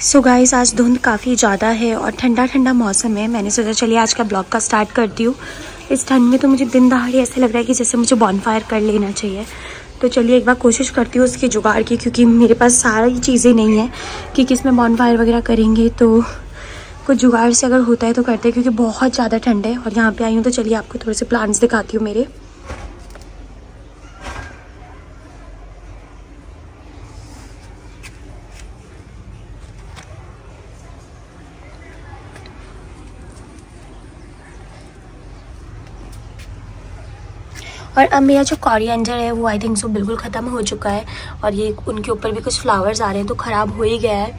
So guys आज धुंध काफ़ी ज़्यादा है और ठंडा ठंडा मौसम है। मैंने सोचा चलिए आज का ब्लॉग का स्टार्ट करती हूँ। इस ठंड में तो मुझे दिन दहाड़े ऐसा लग रहा है कि जैसे मुझे बॉनफायर कर लेना चाहिए। तो चलिए एक बार कोशिश करती हूँ उसके जुगाड़ की, क्योंकि मेरे पास सारी चीज़ें नहीं है कि किसमें बॉनफायर वगैरह करेंगे। तो कुछ जुगाड़ से अगर होता है तो करते हैं, क्योंकि बहुत ज़्यादा ठंड है। और यहाँ पर आई हूँ तो चलिए आपको थोड़े से प्लांट्स दिखाती हूँ मेरे। और अब मेरा जो कोरिएंडर है वो आई थिंक सो बिल्कुल ख़त्म हो चुका है। और ये उनके ऊपर भी कुछ फ्लावर्स आ रहे हैं तो ख़राब हो ही गया है।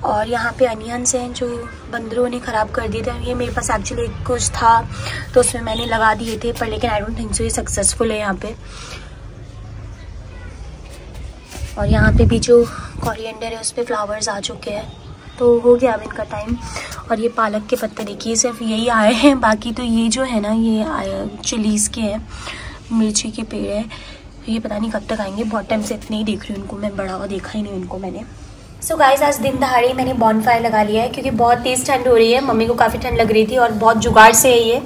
और यहाँ पे अनियंस हैं जो बंदरों ने ख़राब कर दिए थे। ये मेरे पास एक्चुअली कुछ था तो उसमें मैंने लगा दिए थे, पर लेकिन आई डोंट थिंक सो ये सक्सेसफुल है यहाँ पे। और यहाँ पे भी जो कोरिएंडर है उस पर फ्लावर्स आ चुके हैं, तो हो गया अब इनका टाइम। और ये पालक के पत्ते देखिए सिर्फ यही आए हैं, बाकी तो ये जो है ना ये चिलीज़ के हैं, मिर्ची के पेड़ है। ये पता नहीं कब तक आएंगे, बहुत टाइम से इतने ही देख रही हूँ उनको मैं, बड़ा हुआ देखा ही नहीं उनको मैंने। सो गाइस आज दिन दहाड़े मैंने बॉनफायर लगा लिया है, क्योंकि बहुत तेज़ ठंड हो रही है। मम्मी को काफ़ी ठंड लग रही थी और बहुत जुगाड़ से है ये।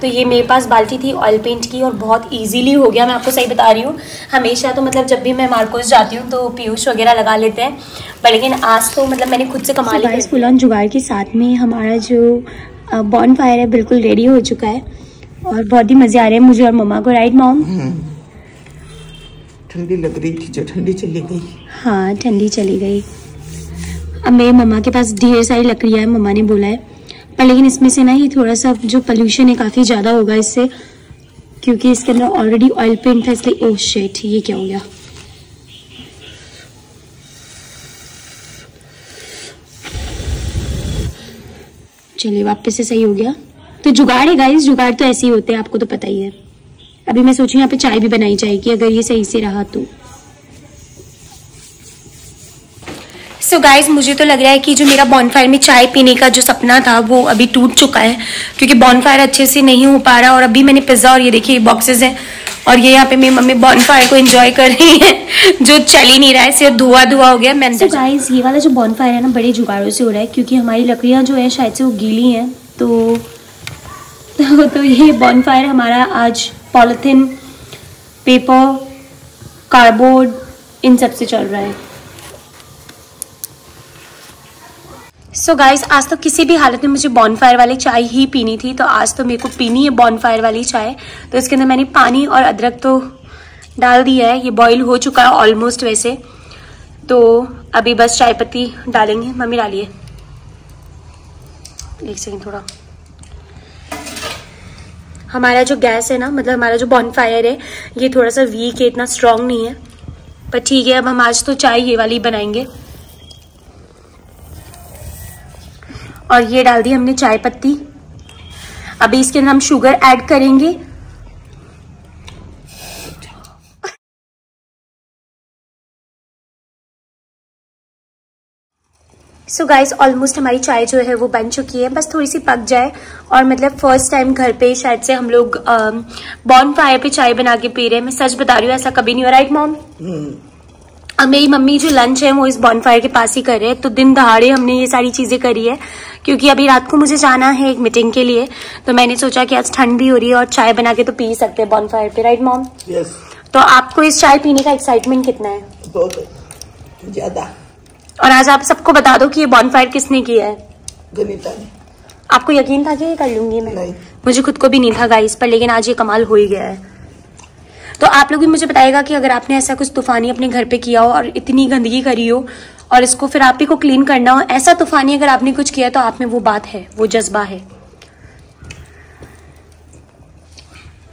तो ये मेरे पास बाल्टी थी ऑयल पेंट की और बहुत इजीली हो गया, मैं आपको सही बता रही हूँ। हमेशा तो मतलब जब भी मैं मार्कोस जाती हूँ तो पीयूष वगैरह लगा लेते हैं, पर लेकिन आज तो मतलब मैंने खुद से कमा लिया। फुल ऑन जुगाड़ के साथ में हमारा जो बॉनफायर है बिल्कुल रेडी हो चुका है और बहुत ही मज़े आ रहे हैं मुझे और मम्मा को। Right mom? ठंडी लग रही थी जो ठंडी चली गई। हाँ ठंडी चली गई। अब मेरे मम्मा के पास ढेर सारी लकड़ियाँ हैं, मम्मा ने बोला है, पर लेकिन इसमें से ना ही थोड़ा सा जो पोल्यूशन है काफ़ी ज़्यादा होगा इससे, क्योंकि इसके अंदर ऑलरेडी ऑयल पेंट था, इसलिए ओह शिट ये क्या हो गया। चलिए वापस से सही हो गया। तो जुगाड़ है गाइस, जुगाड़ तो ऐसे ही होते हैं, आपको तो पता ही है। अभी मैं सोचूं यहाँ पे चाय भी बनाई जाएगी अगर ये सही से रहा तो। सो गाइस मुझे तो लग रहा है कि जो मेरा बॉनफायर में चाय पीने का जो सपना था वो अभी टूट चुका है, क्योंकि बॉनफायर अच्छे से नहीं हो पा रहा। और अभी मैंने पिज्ज़ा और ये देखिए बॉक्सेस हैं और ये यहाँ पे मेरी मम्मी बॉनफायर को एंजॉय कर रही है जो चल ही नहीं रहा है, सिर्फ धुआं धुआं हो गया। मैंने गाइस ये वाला जो बॉनफायर है ना बड़े जुगाड़ों से हो रहा है, क्योंकि हमारी लकड़ियाँ जो है शायद से वो गीली हैं। तो ये बॉनफायर हमारा आज पॉलिथीन, पेपर, कार्डबोर्ड इन सब से चल रहा है। सो गाइस आज तो किसी भी हालत में मुझे बॉनफायर वाली चाय ही पीनी थी, तो आज तो मेरे को पीनी है बॉनफायर वाली चाय। तो इसके अंदर मैंने पानी और अदरक तो डाल दिया है, ये बॉईल हो चुका है ऑलमोस्ट वैसे। तो अभी बस चाय पत्ती डालेंगे। मम्मी डालिए, एक सेकेंड थोड़ा। हमारा जो गैस है ना, मतलब हमारा जो बॉनफायर है ये थोड़ा सा वीक है, इतना स्ट्रॉन्ग नहीं है, पर ठीक है। अब हम आज तो चाय ये वाली बनाएंगे। और ये डाल दी हमने चाय पत्ती। अभी इसके अंदर हम शुगर ऐड करेंगे। सो गाइस ऑलमोस्ट हमारी चाय जो है वो बन चुकी है, बस थोड़ी सी पक जाए। और मतलब फर्स्ट टाइम घर पे शायद से हम लोग बॉनफायर पे चाय बना के पी रहे हैं। मैं सच बता रही हूँ, ऐसा कभी नहीं हो रहा। Right mom? अब मेरी मम्मी जो लंच है वो इस बॉनफायर के पास ही कर रहे हैं। तो दिन दहाड़े हमने ये सारी चीजें करी है, क्योंकि अभी रात को मुझे जाना है एक मीटिंग के लिए। तो मैंने सोचा कि आज ठंड भी हो रही है और चाय बना के तो पी सकते हैं बॉनफायर पे। Right mom? यस। तो आपको इस चाय पीने का एक्साइटमेंट कितना है? बहुत ज्यादा। और आज आप सबको बता दो कि ये बॉनफायर किसने किया है। गनीता ने। आपको यकीन था कि ये कर लूंगी मैं? नहीं। मुझे खुद को भी नहीं था गाइस, पर लेकिन आज ये कमाल हो ही गया है। तो आप लोग भी मुझे बताइएगा कि अगर आपने ऐसा कुछ तूफानी अपने घर पे किया हो और इतनी गंदगी करी हो और इसको फिर आप ही को क्लीन करना हो, ऐसा तूफानी अगर आपने कुछ किया तो आप में वो बात है, वो जज्बा है।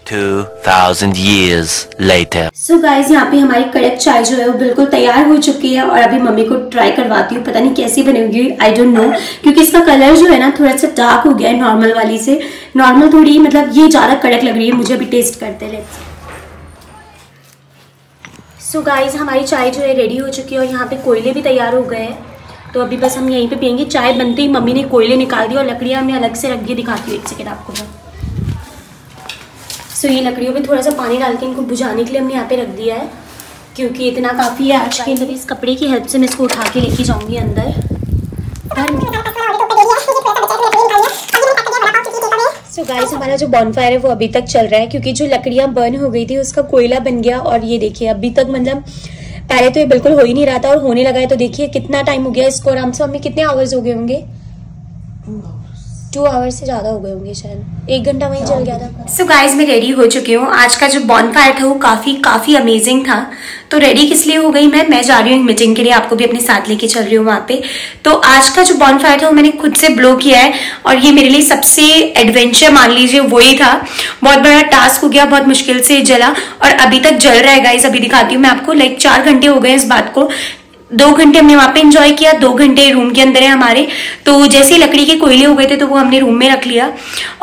2000 years later. सो गाइस यहाँ पे हमारी कड़क चाय जो है वो बिल्कुल तैयार हो चुकी है। और अभी मम्मी को ट्राई करवाती हूँ, पता नहीं कैसी बनेगी, आई डोंट नो, क्योंकि इसका कलर जो है ना थोड़ा सा डार्क हो गया है नॉर्मल वाली से। नॉर्मल थोड़ी मतलब ये ज्यादा कड़क लग रही है मुझे। अभी टेस्ट करते रहते। सो गाइस हमारी चाय जो है रेडी हो चुकी है और यहाँ पे कोयले भी तैयार हो गए हैं। तो अभी बस हम यहीं पे पियेंगे। चाय बनते ही मम्मी ने कोयले निकाल दिए और लकड़ियाँ हमने अलग से रख दी, दिखाती हूँ एक सेकेंड आपको मैं। सो ये लकड़ियों में थोड़ा सा पानी डाल के इनको बुझाने के लिए हमने यहाँ पे रख दिया है, क्योंकि इतना काफ़ी है आज के। इस कपड़े की हेल्प से मैं इसको उठा के लेके जाऊँगी अंदर। सो गाइस, हमारा जो बॉनफायर है वो अभी तक चल रहा है क्योंकि जो लकड़ियां बर्न हो गई थी उसका कोयला बन गया। और ये देखिए अभी तक मतलब पहले तो ये बिल्कुल हो ही नहीं रहा था और होने लगा है। तो देखिए कितना टाइम हो गया इसको आराम से। हमें कितने आवर्स हो गए होंगे? 2 आवर्स से ज्यादा हो गए होंगे, शायद 1 घंटा वहीं चल गया था। सो गाइस, मैं रेडी हो चुकी हूँ। आज का जो बॉनफायर था वो काफी अमेजिंग था। तो रेडी किस लिए हो गई मैं जा रही हूँ मीटिंग के लिए, आपको भी अपने साथ लेके चल रही हूँ वहां पे। तो आज का जो बॉनफायर था वो मैंने खुद से ब्लो किया है और ये मेरे लिए सबसे एडवेंचर मान लीजिए वही था। बहुत बड़ा टास्क हो गया, बहुत मुश्किल से जला और अभी तक जल रहा है गाइस। अभी दिखाती हूँ मैं आपको। 4 घंटे हो गए इस बात को। 2 घंटे हमने वहां पे एंजॉय किया, 2 घंटे रूम के अंदर है हमारे। तो जैसे ही लकड़ी के कोयले हो गए थे तो वो हमने रूम में रख लिया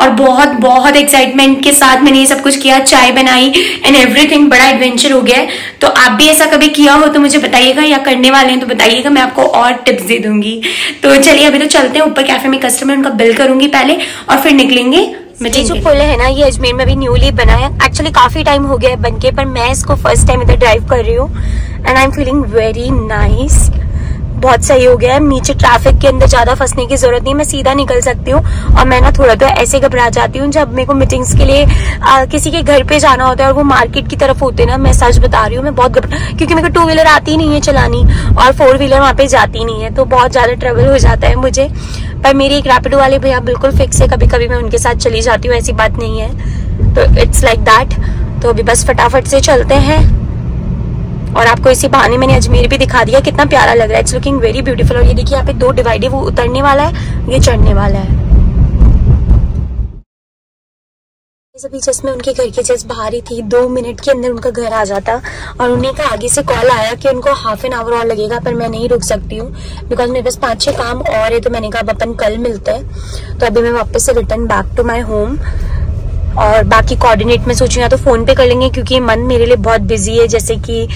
और बहुत एक्साइटमेंट के साथ मैंने ये सब कुछ किया, चाय बनाई एंड एवरीथिंग। बड़ा एडवेंचर हो गया है। तो आप भी ऐसा कभी किया हो तो मुझे बताइएगा, या करने वाले हैं तो बताइएगा, मैं आपको और टिप्स दे दूंगी। तो चलिए अभी तो चलते हैं ऊपर कैफे में। कस्टमर उनका बिल करूंगी पहले और फिर निकलेंगे। ये जो पुल है ना, ये अजमेर में भी न्यूली बना है। एक्चुअली काफी टाइम हो गया है बनके, पर मैं इसको फर्स्ट टाइम इधर ड्राइव कर रही हूँ and I am feeling very nice. बहुत सही हो गया है। नीचे ट्रैफिक के अंदर ज्यादा फंसने की जरूरत नहीं, मैं सीधा निकल सकती हूँ। और मैं ना थोड़ा तो ऐसे घबरा जाती हूँ जब मेरे को मीटिंग्स के लिए किसी के घर पे जाना होता है और वो मार्केट की तरफ होते हैं ना। मैं सच बता रही हूँ, मैं बहुत क्योंकि मेरे को 2 व्हीलर आती नहीं है चलानी और 4 व्हीलर वहां पे जाती नहीं है, तो बहुत ज्यादा ट्रेवल हो जाता है मुझे। पर मेरी एक रैपिडो वाले भैया बिल्कुल फिक्स है, कभी कभी मैं उनके साथ चली जाती हूँ, ऐसी बात नहीं है। तो इट्स लाइक दैट। तो अभी बस फटाफट से चलते हैं और आपको इसी बहाने मैंने अजमेर भी दिखा दिया। कितना प्यारा लग रहा है, इट्स लुकिंग वेरी ब्यूटीफुल। और ये देखिए यहाँ पे 2 डिवाइड है, वो उतरने वाला है, ये चढ़ने वाला है। अभी जस्ट मैं उनके घर के जस्ट बाहर ही थी, 2 मिनट के अंदर उनका घर आ जाता। और उन्हीं का आगे से कॉल आया कि उनको ½ एन आवर और लगेगा, पर मैं नहीं रुक सकती हूँ बिकॉज मेरे पास 5-6 काम और है। तो मैंने कहा अपन कल मिलते हैं। तो अभी मैं वापस से return back to my home और बाकी कोऑर्डिनेट में सोचूं या तो फोन पे कर लेंगे क्योंकि मन मेरे लिए बहुत बिजी है। जैसे कि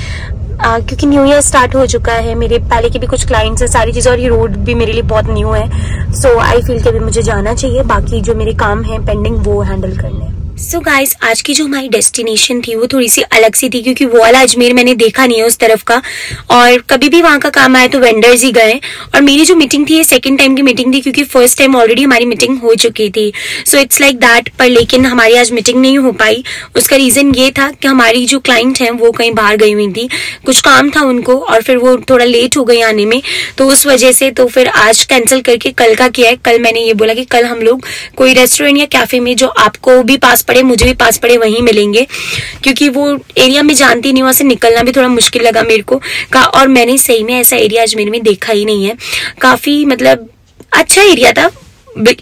क्योंकि न्यू ईयर स्टार्ट हो चुका है, मेरे पहले के भी कुछ क्लाइंट्स हैं, सारी चीजें, और ये रोड भी मेरे लिए बहुत न्यू है। सो आई फील कि अभी मुझे जाना चाहिए, बाकी जो मेरे काम है पेंडिंग वो हैंडल करने। सो गाइस, आज की जो हमारी डेस्टिनेशन थी वो थोड़ी सी अलग सी थी क्योंकि वो वाला अजमेर मैंने देखा नहीं है उस तरफ का, और कभी भी वहां का काम आया तो वेंडर्स ही गए। और मेरी जो मीटिंग थी ये 2nd टाइम की मीटिंग थी क्योंकि फर्स्ट टाइम ऑलरेडी हमारी मीटिंग हो चुकी थी। So it's like that. पर लेकिन हमारी आज मीटिंग नहीं हो पाई। उसका रीजन ये था कि हमारी जो क्लाइंट है वो कहीं बाहर गई हुई थी, कुछ काम था उनको और फिर वो थोड़ा लेट हो गई आने में, तो उस वजह से तो फिर आज कैंसिल करके कल का किया है। कल मैंने ये बोला कि कल हम लोग कोई रेस्टोरेंट या कैफे में जो आपको भी पास पड़े मुझे भी पास पड़े वहीं मिलेंगे, क्योंकि वो एरिया में जानती नहीं, वहां से निकलना भी थोड़ा मुश्किल लगा मेरे को का। और मैंने सही में ऐसा एरिया अजमेर में देखा ही नहीं है। काफी मतलब अच्छा एरिया था,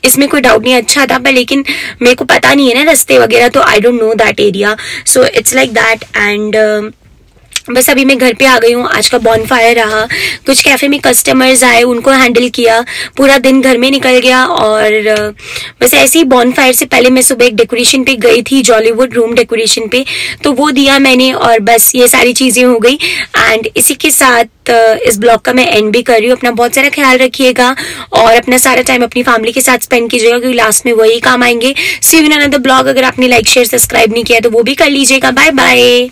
इसमें कोई डाउट नहीं, अच्छा था, पर लेकिन मेरे को पता नहीं है ना रास्ते वगैरह, तो I don't know that area. So it's like that. And बस अभी मैं घर पे आ गई हूँ। आज का बॉनफायर रहा, कुछ कैफे में कस्टमर्स आए, उनको हैंडल किया, पूरा दिन घर में निकल गया। और बस ऐसे ही बॉनफायर से पहले मैं सुबह एक डेकोरेशन पे गई थी, जॉलीवुड रूम डेकोरेशन पे, तो वो दिया मैंने। और बस ये सारी चीजें हो गई। एंड इसी के साथ इस ब्लॉग का मैं एंड भी कर रही हूँ। अपना बहुत सारा ख्याल रखिएगा और अपना सारा टाइम अपनी फैमिली के साथ स्पेंड कीजिएगा क्योंकि लास्ट में वही काम आएंगे। सी यू इन अनदर ब्लॉग। अगर आपने लाइक शेयर सब्सक्राइब नहीं किया तो वो भी कर लीजिएगा। Bye bye.